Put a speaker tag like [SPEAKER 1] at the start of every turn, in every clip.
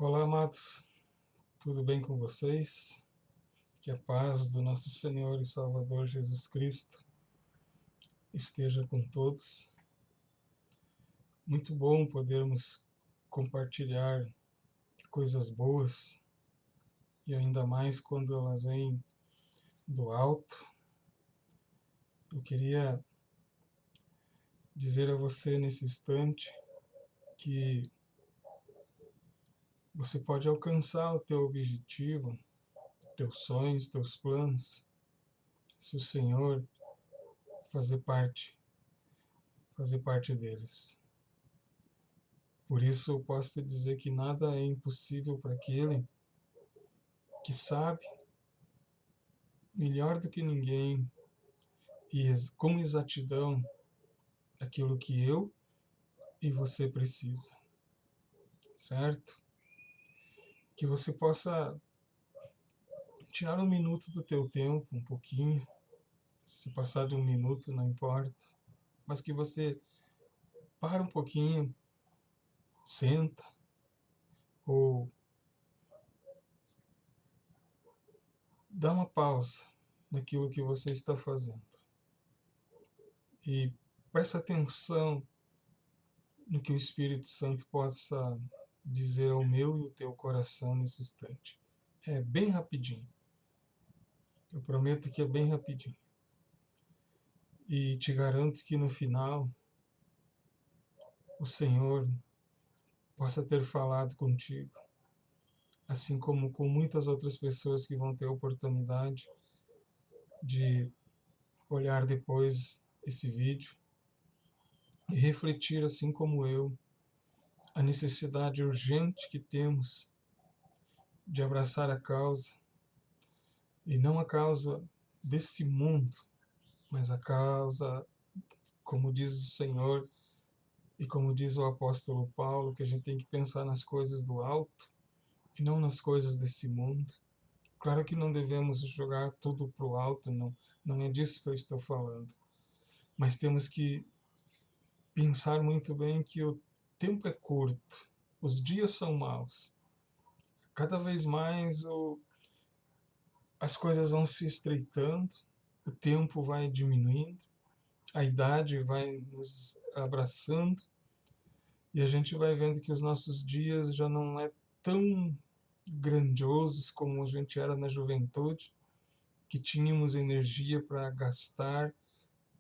[SPEAKER 1] Olá, amados, tudo bem com vocês? Que a paz do nosso Senhor e Salvador Jesus Cristo esteja com todos. Muito bom podermos compartilhar coisas boas e ainda mais quando elas vêm do alto. Eu queria dizer a você nesse instante que você pode alcançar o teu objetivo, teus sonhos, teus planos, se o Senhor fazer parte, fazer parte deles. Por isso eu posso te dizer que nada é impossível para aquele que sabe melhor do que ninguém e com exatidão aquilo que eu e você precisa, certo? Que você possa tirar um minuto do teu tempo, um pouquinho, se passar de um minuto não importa, mas que você para um pouquinho, senta ou dá uma pausa naquilo que você está fazendo e presta atenção no que o Espírito Santo possa dizer ao meu e ao teu coração nesse instante. É bem rapidinho. Eu prometo que é bem rapidinho. E te garanto que no final o Senhor possa ter falado contigo, assim como com muitas outras pessoas que vão ter a oportunidade de olhar depois esse vídeo e refletir, assim como eu, a necessidade urgente que temos de abraçar a causa, e não a causa desse mundo, mas a causa, como diz o Senhor e como diz o apóstolo Paulo, que a gente tem que pensar nas coisas do alto e não nas coisas desse mundo. Claro que não devemos jogar tudo para o alto, não é disso que eu estou falando. Mas temos que pensar muito bem que o tempo é curto, os dias são maus. Cada vez mais as coisas vão se estreitando, o tempo vai diminuindo, a idade vai nos abraçando e a gente vai vendo que os nossos dias já não é tão grandiosos como a gente era na juventude, que tínhamos energia para gastar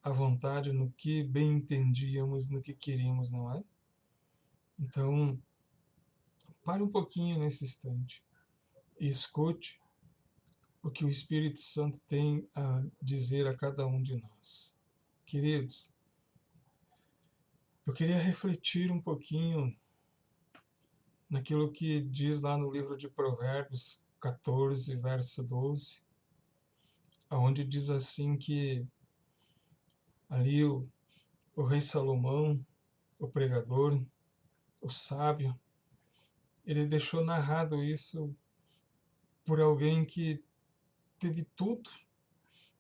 [SPEAKER 1] à vontade no que bem entendíamos, no que queríamos, não é? Então, pare um pouquinho nesse instante e escute o que o Espírito Santo tem a dizer a cada um de nós. Queridos, eu queria refletir um pouquinho naquilo que diz lá no livro de Provérbios 14, verso 12, onde diz assim que ali o rei Salomão, o pregador, o sábio, ele deixou narrado isso por alguém que teve tudo,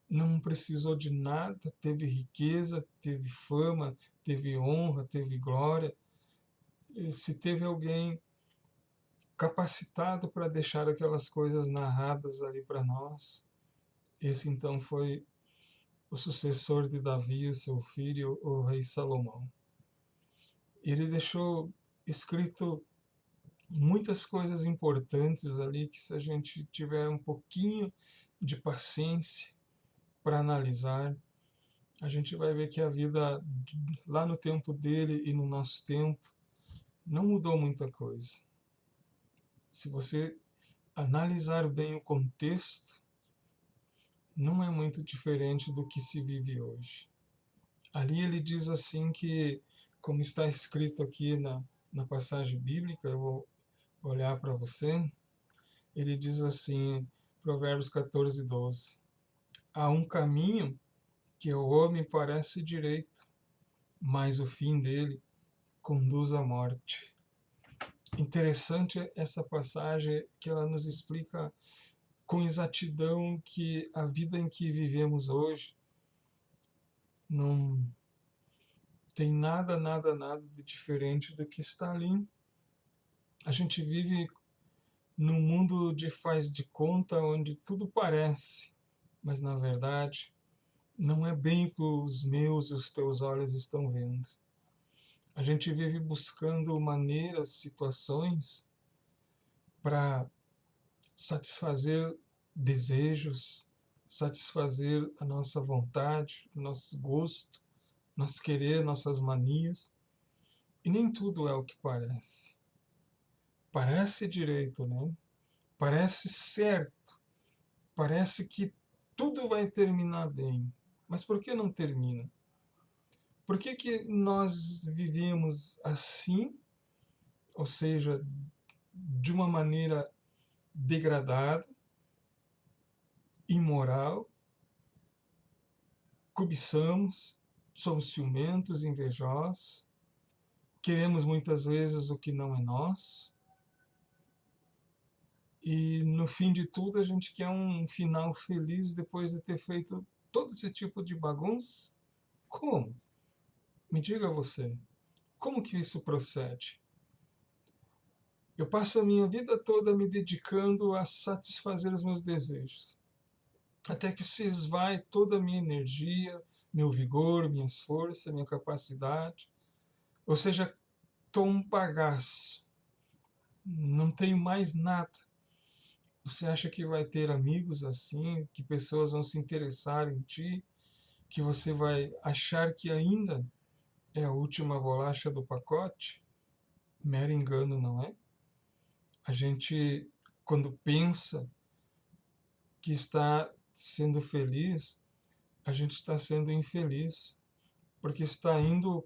[SPEAKER 1] não precisou de nada, teve riqueza, teve fama, teve honra, teve glória. E se teve alguém capacitado para deixar aquelas coisas narradas ali para nós, esse então foi o sucessor de Davi, o seu filho, o rei Salomão. Ele deixou escrito muitas coisas importantes ali que, se a gente tiver um pouquinho de paciência para analisar, a gente vai ver que a vida lá no tempo dele e no nosso tempo não mudou muita coisa. Se você analisar bem o contexto, não é muito diferente do que se vive hoje. Ali ele diz assim que, como está escrito aqui na passagem bíblica, eu vou olhar para você, ele diz assim, Provérbios 14, 12, há um caminho que ao homem parece direito, mas o fim dele conduz à morte. Interessante essa passagem que ela nos explica com exatidão que a vida em que vivemos hoje não tem nada de diferente do que está ali. A gente vive num mundo de faz de conta onde tudo parece, mas na verdade não é bem o que os meus e os teus olhos estão vendo. A gente vive buscando maneiras, situações para satisfazer desejos, satisfazer a nossa vontade, nosso gosto, nosso querer, nossas manias. E nem tudo é o que parece. Parece direito, né? Parece certo. Parece que tudo vai terminar bem. Mas por que não termina? Por que, que nós vivemos assim, ou seja, de uma maneira degradada, imoral, cobiçamos, somos ciumentos, invejosos, queremos muitas vezes o que não é nosso, e no fim de tudo a gente quer um final feliz depois de ter feito todo esse tipo de bagunça? Como? Me diga você, como que isso procede? Eu passo a minha vida toda me dedicando a satisfazer os meus desejos, até que se esvai toda a minha energia, meu vigor, minhas forças, minha capacidade. Ou seja, estou um bagaço, não tenho mais nada. Você acha que vai ter amigos assim, que pessoas vão se interessar em ti, que você vai achar que ainda é a última bolacha do pacote? Mero engano, não é? A gente, quando pensa que está sendo feliz, a gente está sendo infeliz, porque está indo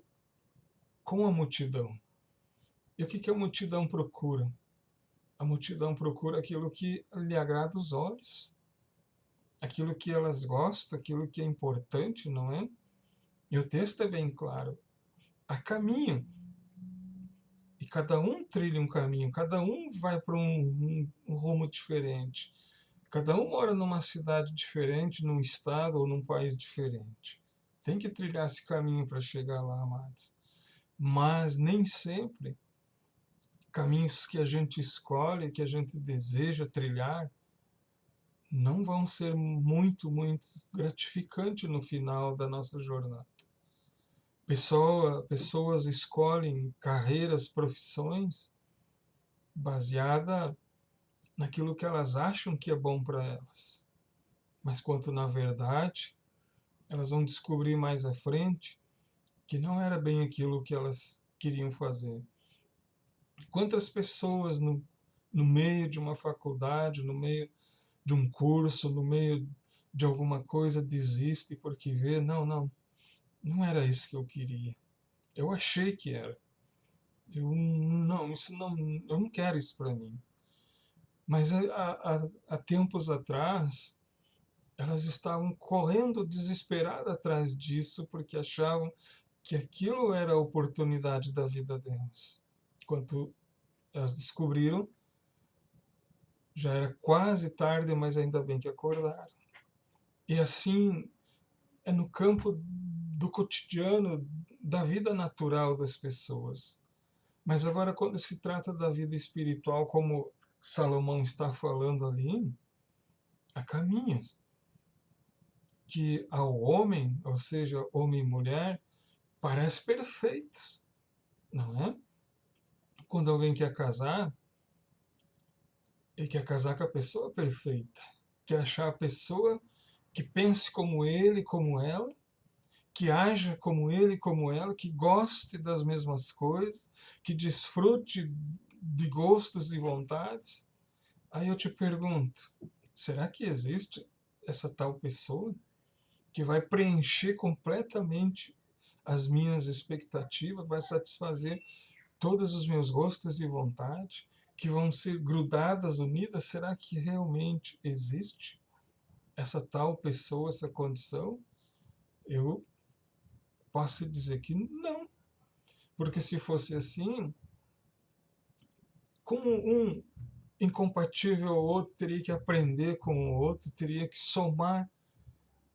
[SPEAKER 1] com a multidão. E o que que a multidão procura? A multidão procura aquilo que lhe agrada os olhos, aquilo que elas gostam, aquilo que é importante, não é? E o texto é bem claro. Há caminho, e cada um trilha um caminho, cada um vai para um rumo diferente. Cada um mora numa cidade diferente, num estado ou num país diferente. Tem que trilhar esse caminho para chegar lá, amados. Mas nem sempre caminhos que a gente escolhe, que a gente deseja trilhar, não vão ser muito gratificantes no final da nossa jornada. Pessoas escolhem carreiras, profissões baseada naquilo que elas acham que é bom para elas. Mas quanto na verdade, elas vão descobrir mais à frente que não era bem aquilo que elas queriam fazer. Quantas pessoas no meio de uma faculdade, no meio de um curso, no meio de alguma coisa desistem porque vê, não era isso que eu queria. Eu achei que era. Eu não quero isso para mim. Mas há tempos atrás, elas estavam correndo desesperadas atrás disso porque achavam que aquilo era a oportunidade da vida delas. Quando elas descobriram, já era quase tarde, mas ainda bem que acordaram. E assim é no campo do cotidiano, da vida natural das pessoas. Mas agora, quando se trata da vida espiritual, como Salomão está falando ali, há caminhos que ao homem, ou seja, homem e mulher, parecem perfeitos, não é? Quando alguém quer casar, ele quer casar com a pessoa perfeita, quer achar a pessoa que pense como ele, como ela, que haja como ele, como ela, que goste das mesmas coisas, que desfrute de gostos e vontades. Aí eu te pergunto, será que existe essa tal pessoa que vai preencher completamente as minhas expectativas, vai satisfazer todos os meus gostos e vontades, que vão ser grudadas, unidas? Será que realmente existe essa tal pessoa, essa condição? Eu posso dizer que não, porque se fosse assim, como um incompatível ao outro teria que aprender com o outro, teria que somar.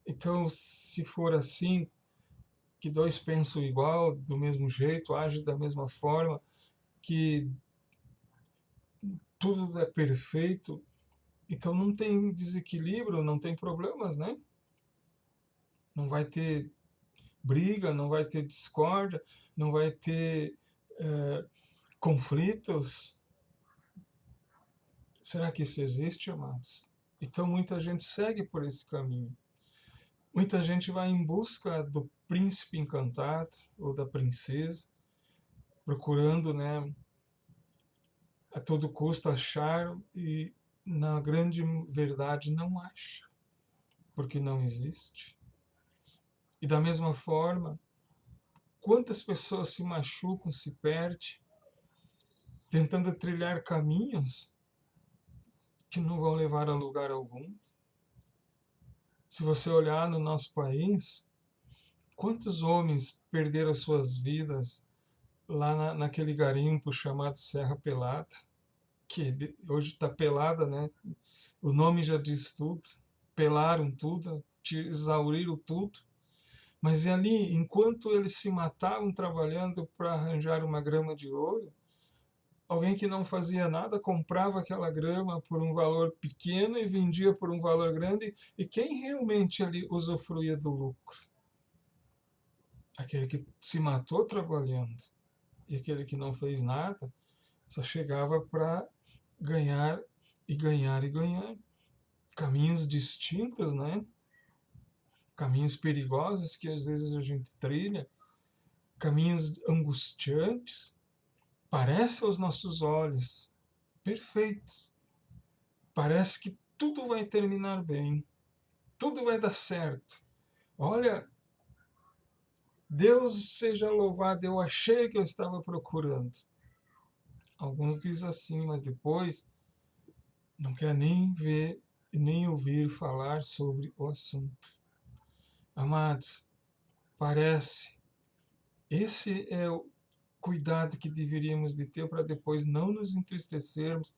[SPEAKER 1] Então, se for assim, que dois pensam igual, do mesmo jeito, agem da mesma forma, que tudo é perfeito, então não tem desequilíbrio, não tem problemas, né? Não vai ter briga, não vai ter discórdia, não vai ter conflitos. Será que isso existe, amados? Então muita gente segue por esse caminho. Muita gente vai em busca do príncipe encantado ou da princesa, procurando, né, a todo custo achar e na grande verdade não acha, porque não existe. E da mesma forma, quantas pessoas se machucam, se perdem, tentando trilhar caminhos que não vão levar a lugar algum. Se você olhar no nosso país, quantos homens perderam suas vidas lá naquele garimpo chamado Serra Pelada, que hoje está pelada, né? O nome já diz tudo. Pelaram tudo, exauriram tudo. Mas ali, enquanto eles se matavam trabalhando para arranjar uma grama de ouro, alguém que não fazia nada comprava aquela grama por um valor pequeno e vendia por um valor grande. E quem realmente ali usufruía do lucro? Aquele que se matou trabalhando. E aquele que não fez nada só chegava para ganhar e ganhar e ganhar. Caminhos distintos, né? Caminhos perigosos que às vezes a gente trilha, caminhos angustiantes, parece aos nossos olhos perfeitos. Parece que tudo vai terminar bem, tudo vai dar certo. Olha, Deus seja louvado, eu achei que eu estava procurando. Alguns dizem assim, mas depois não quer nem ver, nem ouvir falar sobre o assunto. Amados, parece, esse é o cuidado que deveríamos de ter para depois não nos entristecermos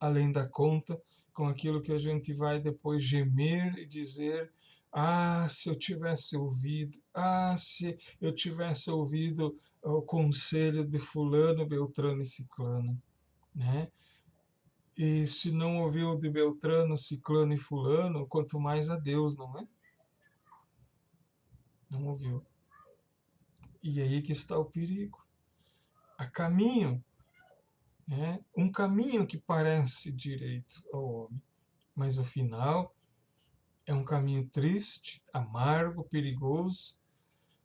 [SPEAKER 1] além da conta com aquilo que a gente vai depois gemer e dizer: ah, se eu tivesse ouvido, ah, se eu tivesse ouvido o conselho de fulano, Beltrano e Ciclano, né? E se não ouviu de Beltrano, Ciclano e Fulano, quanto mais a Deus, não é? Não ouviu. E aí que está o perigo. A caminho, né? Um caminho que parece direito ao homem, mas o final é um caminho triste, amargo, perigoso,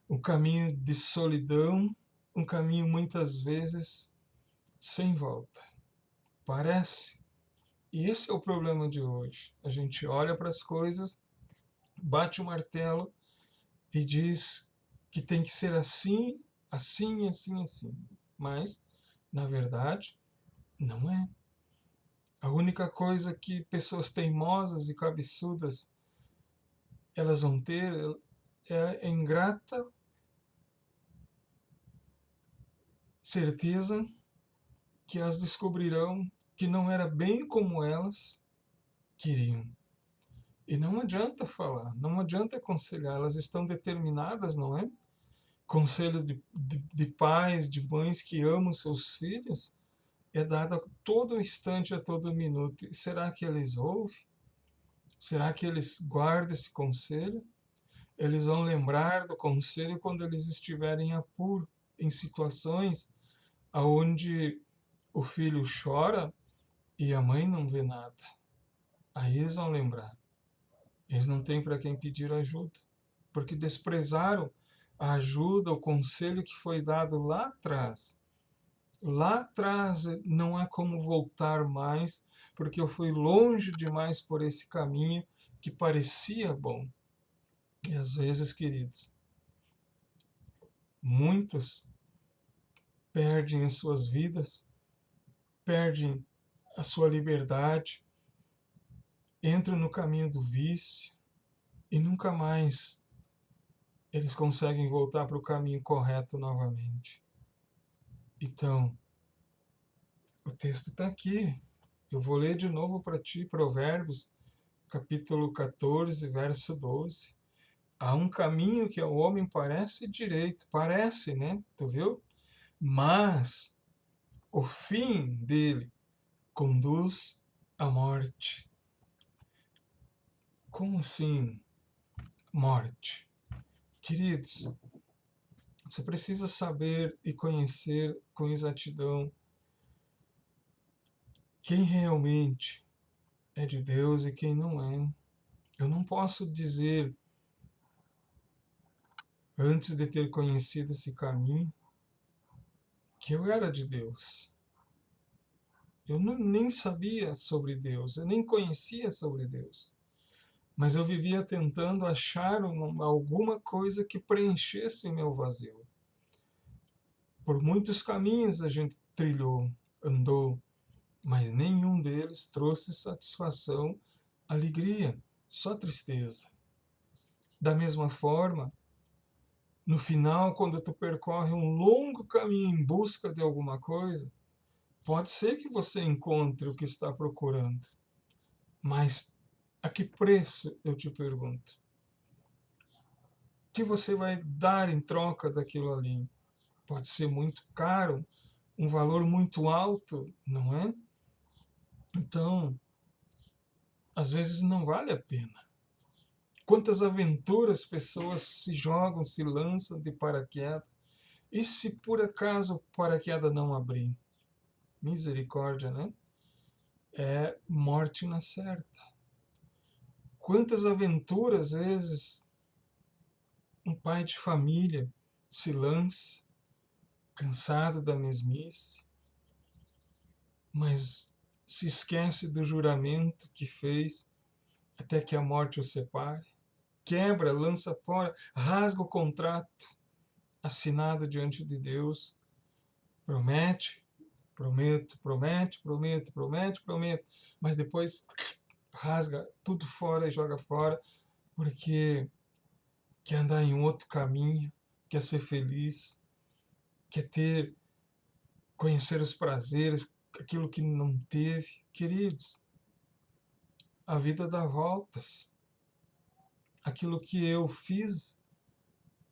[SPEAKER 1] um caminho de solidão, um caminho muitas vezes sem volta. Parece. E esse é o problema de hoje. A gente olha para as coisas, bate o martelo e diz que tem que ser assim, assim, assim, assim. Mas, na verdade, não é. A única coisa que pessoas teimosas e cabeçudas elas vão ter é a ingrata certeza que elas descobrirão que não era bem como elas queriam. E não adianta falar, não adianta aconselhar, elas estão determinadas, não é? Conselho de pais, de mães que amam seus filhos é dado a todo instante, a todo minuto. E será que eles ouvem? Será que eles guardam esse conselho? Eles vão lembrar do conselho quando eles estiverem em apuro, em situações onde o filho chora e a mãe não vê nada. Aí eles vão lembrar. Eles não têm para quem pedir ajuda, porque desprezaram a ajuda, o conselho que foi dado lá atrás. Lá atrás não há como voltar mais, porque eu fui longe demais por esse caminho que parecia bom. E às vezes, queridos, muitos perdem as suas vidas, perdem a sua liberdade, entram no caminho do vício e nunca mais eles conseguem voltar para o caminho correto novamente. Então, o texto está aqui. Eu vou ler de novo para ti, Provérbios, capítulo 14, verso 12. Há um caminho que ao homem parece direito, né? Tu viu? Mas o fim dele conduz à morte. Como assim, morte? Queridos, você precisa saber e conhecer com exatidão quem realmente é de Deus e quem não é. Eu não posso dizer, antes de ter conhecido esse caminho, que eu era de Deus. Eu nem sabia sobre Deus, eu nem conhecia sobre Deus. Mas eu vivia tentando achar alguma coisa que preenchesse o meu vazio. Por muitos caminhos a gente trilhou, andou, mas nenhum deles trouxe satisfação, alegria, só tristeza. Da mesma forma, no final, quando tu percorre um longo caminho em busca de alguma coisa, pode ser que você encontre o que está procurando, mas a que preço, eu te pergunto? O que você vai dar em troca daquilo ali? Pode ser muito caro, um valor muito alto, não é? Então, às vezes não vale a pena. Quantas aventuras pessoas se jogam, se lançam de paraquedas, e se por acaso o paraquedas não abrir? Misericórdia, né? É morte na certa. Quantas aventuras, às vezes, um pai de família se lança, cansado da mesmice, mas se esquece do juramento que fez até que a morte o separe, quebra, lança fora, rasga o contrato assinado diante de Deus, promete, promete, mas depois rasga tudo fora e joga fora, porque quer andar em outro caminho, quer ser feliz, quer conhecer os prazeres, aquilo que não teve. Queridos, a vida dá voltas. Aquilo que eu fiz,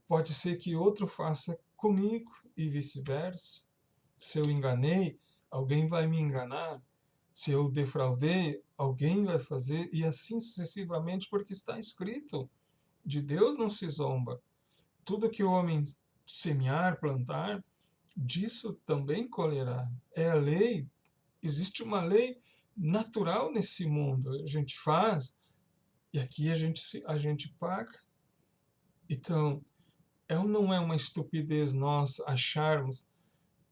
[SPEAKER 1] pode ser que outro faça comigo e vice-versa. Se eu enganei, alguém vai me enganar. Se eu defraudei, alguém vai fazer, e assim sucessivamente, porque está escrito: de Deus não se zomba. Tudo que o homem semear, plantar, disso também colherá. É a lei. Existe uma lei natural nesse mundo. A gente faz e aqui a gente paga. Então, não é uma estupidez nós acharmos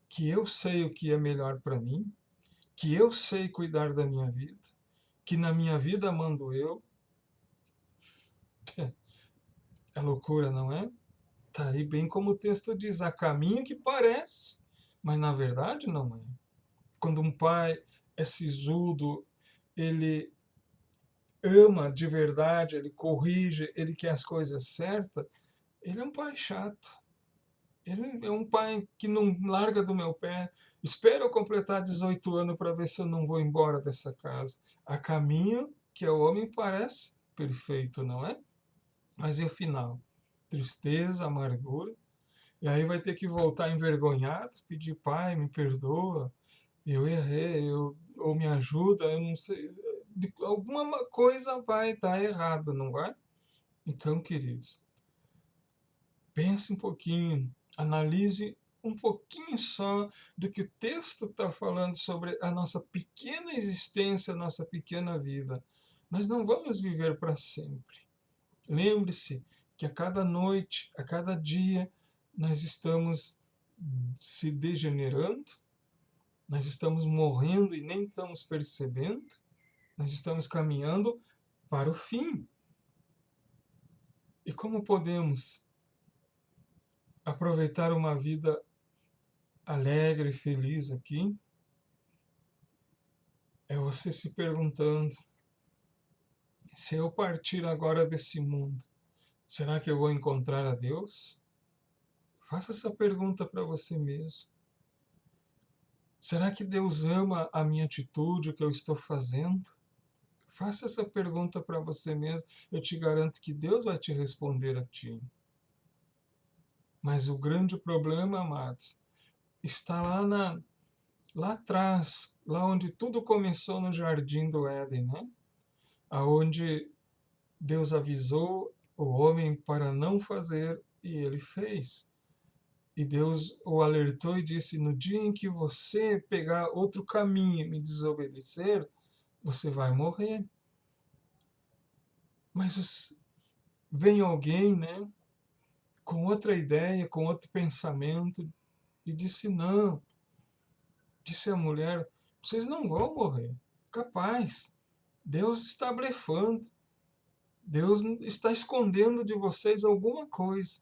[SPEAKER 1] que eu sei o que é melhor para mim, que eu sei cuidar da minha vida, que na minha vida mando eu. É loucura, não é? Está aí bem como o texto diz, há caminho que parece, mas na verdade não é. Quando um pai é sisudo, ele ama de verdade, ele corrige, ele quer as coisas certas, ele é um pai chato. Ele é um pai que não larga do meu pé. Espera eu completar 18 anos para ver se eu não vou embora dessa casa. A caminho que ao homem parece perfeito, não é? Mas e o final? Tristeza, amargura. E aí vai ter que voltar envergonhado, pedir: pai, me perdoa, eu errei, ou me ajuda, eu não sei. Alguma coisa vai dar errado, não vai? Então, queridos, pense um pouquinho, analise um pouquinho só do que o texto está falando sobre a nossa pequena existência, a nossa pequena vida. Nós não vamos viver para sempre. Lembre-se que a cada noite, a cada dia, nós estamos se degenerando, nós estamos morrendo e nem estamos percebendo, nós estamos caminhando para o fim. E como podemos aproveitar uma vida alegre e feliz aqui? É você se perguntando: se eu partir agora desse mundo, será que eu vou encontrar a Deus? Faça essa pergunta para você mesmo. Será que Deus ama a minha atitude, o que eu estou fazendo? Faça essa pergunta para você mesmo. Eu te garanto que Deus vai te responder a ti. Mas o grande problema, amados, está lá lá atrás, lá onde tudo começou no jardim do Éden, né? Aonde Deus avisou o homem para não fazer e ele fez. E Deus o alertou e disse: no dia em que você pegar outro caminho e me desobedecer, você vai morrer. Mas vem alguém, né, com outra ideia, com outro pensamento, e disse: não. Disse a mulher: vocês não vão morrer. Capaz. Deus está blefando. Deus está escondendo de vocês alguma coisa.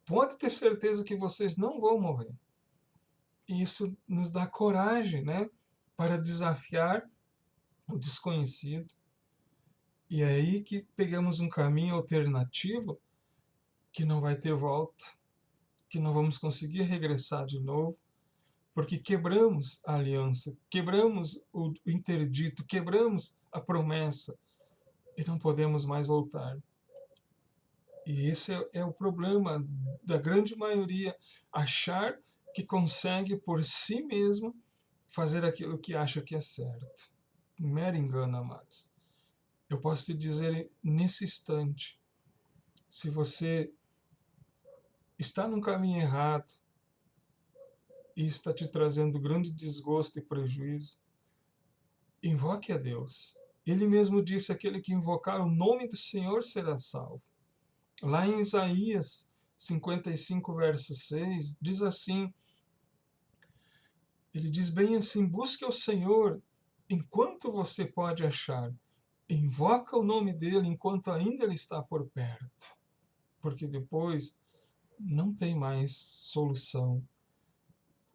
[SPEAKER 1] Pode ter certeza que vocês não vão morrer. E isso nos dá coragem, né, para desafiar o desconhecido. E é aí que pegamos um caminho alternativo que não vai ter volta, que não vamos conseguir regressar de novo, porque quebramos a aliança, quebramos o interdito, quebramos a promessa e não podemos mais voltar. E esse é o problema da grande maioria, achar que consegue por si mesmo fazer aquilo que acha que é certo. Um mero engano, amados. Eu posso te dizer nesse instante, se você está num caminho errado e está te trazendo grande desgosto e prejuízo, invoque a Deus. Ele mesmo disse: aquele que invocar o nome do Senhor será salvo. Lá em Isaías 55, verso 6, diz assim, ele diz bem assim: busque o Senhor enquanto você pode achar. Invoca o nome dele enquanto ainda ele está por perto. Porque depois não tem mais solução.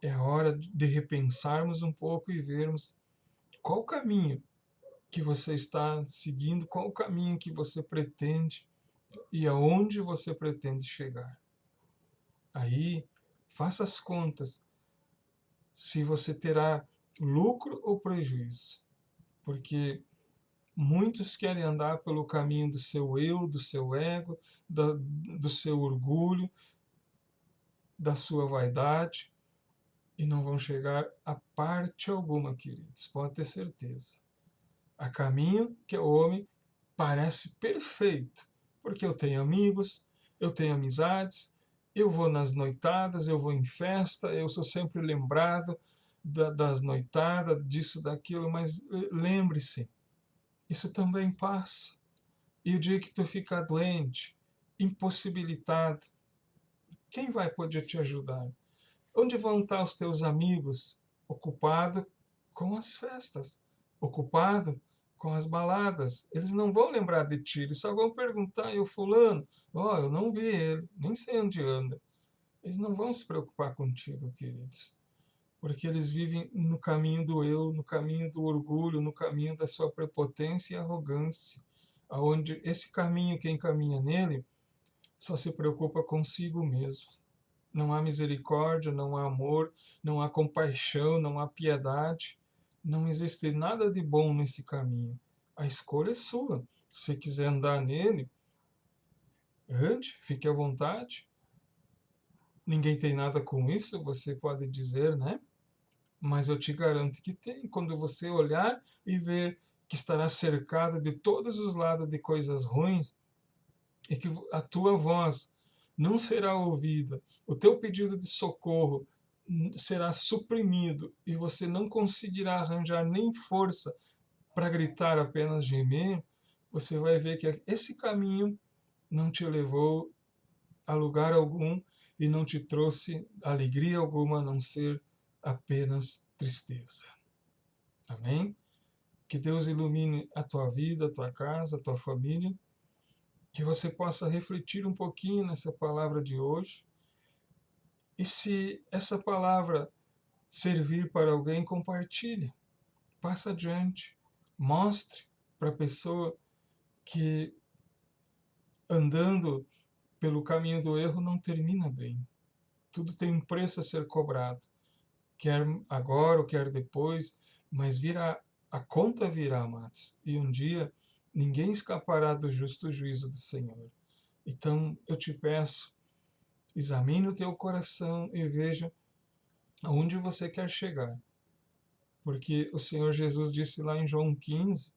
[SPEAKER 1] É a hora de repensarmos um pouco e vermos qual o caminho que você está seguindo, qual o caminho que você pretende e aonde você pretende chegar. Aí, faça as contas se você terá lucro ou prejuízo, porque muitos querem andar pelo caminho do seu eu, do seu ego, do seu orgulho, da sua vaidade, e não vão chegar a parte alguma, queridos, pode ter certeza. Há caminho que o homem parece perfeito, porque eu tenho amigos, eu tenho amizades, eu vou nas noitadas, eu vou em festa, eu sou sempre lembrado das noitadas, disso, daquilo, mas lembre-se, isso também passa. E o dia que tu ficar doente, impossibilitado, quem vai poder te ajudar? Onde vão estar os teus amigos? Ocupado com as festas, ocupado com as baladas. Eles não vão lembrar de ti, eles só vão perguntar: e o fulano? Ó, eu não vi ele, nem sei onde anda. Eles não vão se preocupar contigo, queridos, porque eles vivem no caminho do eu, no caminho do orgulho, no caminho da sua prepotência e arrogância, aonde esse caminho, quem caminha nele, só se preocupa consigo mesmo. Não há misericórdia, não há amor, não há compaixão, não há piedade. Não existe nada de bom nesse caminho. A escolha é sua. Se quiser andar nele, ande, fique à vontade. Ninguém tem nada com isso, você pode dizer, né? Mas eu te garanto que tem. Quando você olhar e ver que estará cercado de todos os lados de coisas ruins, e que a tua voz não será ouvida, o teu pedido de socorro será suprimido e você não conseguirá arranjar nem força para gritar, apenas gemer, você vai ver que esse caminho não te levou a lugar algum e não te trouxe alegria alguma, a não ser apenas tristeza. Amém? Que Deus ilumine a tua vida, a tua casa, a tua família, que você possa refletir um pouquinho nessa palavra de hoje. E se essa palavra servir para alguém, compartilhe, passa adiante, mostre para a pessoa que andando pelo caminho do erro não termina bem. Tudo tem um preço a ser cobrado, quer agora ou quer depois, mas a conta virá, amados, e um dia ninguém escapará do justo juízo do Senhor. Então eu te peço, examine o teu coração e veja aonde você quer chegar. porque o Senhor Jesus disse lá em João 15,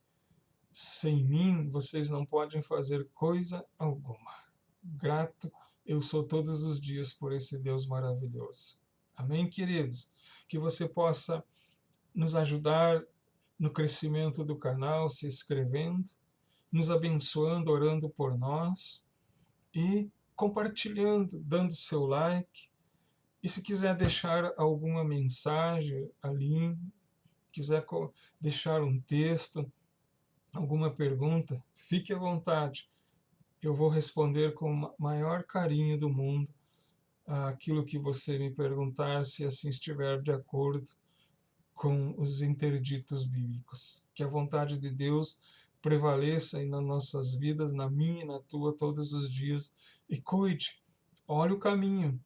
[SPEAKER 1] sem mim vocês não podem fazer coisa alguma. Grato eu sou todos os dias por esse Deus maravilhoso. Amém, queridos? Que você possa nos ajudar no crescimento do canal, se inscrevendo, nos abençoando, orando por nós e compartilhando, dando seu like. E se quiser deixar alguma mensagem ali, quiser deixar um texto, alguma pergunta, fique à vontade. Eu vou responder com o maior carinho do mundo aquilo que você me perguntar, se assim estiver de acordo com os interditos bíblicos. Que a vontade de Deus prevaleça nas nossas vidas, na minha e na tua, todos os dias. E cuide, olhe o caminho.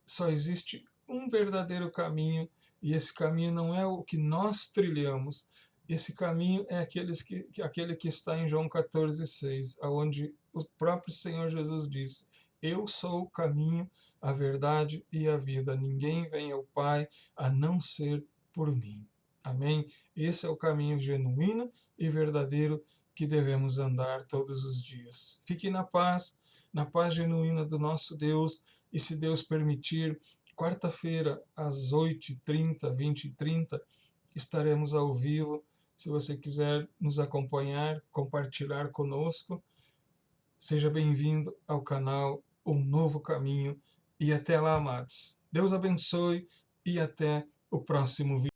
[SPEAKER 1] Só existe um verdadeiro caminho, e esse caminho não é o que nós trilhamos. Esse caminho é aquele que está em João 14,6, onde o próprio Senhor Jesus diz: eu sou o caminho, a verdade e a vida. Ninguém vem ao Pai a não ser por mim. Amém? Esse é o caminho genuíno e verdadeiro que devemos andar todos os dias. Fique na paz genuína do nosso Deus, e se Deus permitir, quarta-feira, às 8h30, 20h30, estaremos ao vivo. Se você quiser nos acompanhar, compartilhar conosco, seja bem-vindo ao canal Um Novo Caminho. E até lá, amados. Deus abençoe e até o próximo vídeo.